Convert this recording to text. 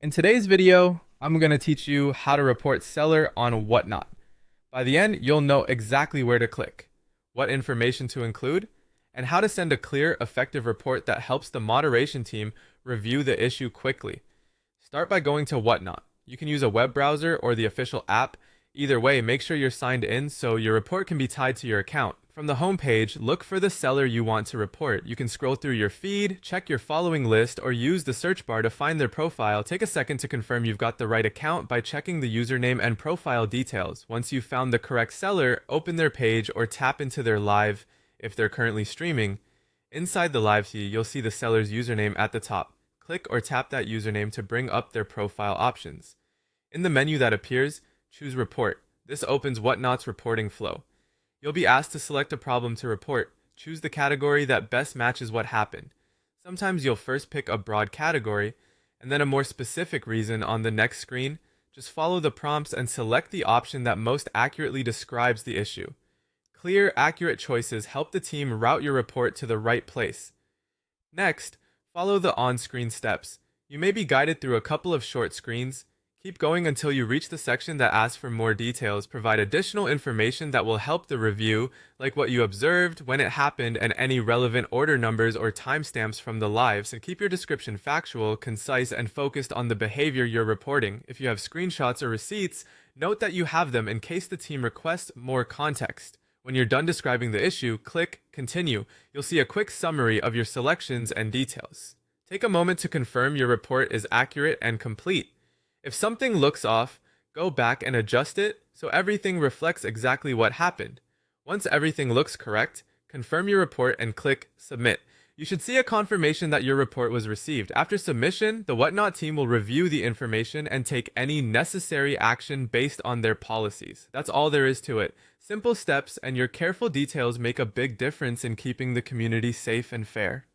In today's video, I'm going to teach you how to report seller on Whatnot. By the end, you'll know exactly where to click, what information to include, and how to send a clear, effective report that helps the moderation team review the issue quickly. Start by going to Whatnot. You can use a web browser or the official app. Either way, make sure you're signed in so your report can be tied to your account. From the homepage, look for the seller you want to report. You can scroll through your feed, check your following list, or use the search bar to find their profile. Take a second to confirm you've got the right account by checking the username and profile details. Once you've found the correct seller, open their page or tap into their live if they're currently streaming. Inside the live feed, you'll see the seller's username at the top. Click or tap that username to bring up their profile options. In the menu that appears, choose Report. This opens Whatnot's reporting flow. You'll be asked to select a problem to report. Choose the category that best matches what happened. Sometimes you'll first pick a broad category, and then a more specific reason on the next screen. Just follow the prompts and select the option that most accurately describes the issue. Clear, accurate choices help the team route your report to the right place. Next, follow the on-screen steps. You may be guided through a couple of short screens. Keep going until you reach the section that asks for more details. Provide additional information that will help the review, like what you observed, when it happened, and any relevant order numbers or timestamps from the lives. And keep your description factual, concise, and focused on the behavior you're reporting. If you have screenshots or receipts, note that you have them in case the team requests more context. When you're done describing the issue, click Continue. You'll see a quick summary of your selections and details. Take a moment to confirm your report is accurate and complete. If something looks off, go back and adjust it so everything reflects exactly what happened. Once everything looks correct, confirm your report and click Submit. You should see a confirmation that your report was received. After submission, the Whatnot team will review the information and take any necessary action based on their policies. That's all there is to it. Simple steps and your careful details make a big difference in keeping the community safe and fair.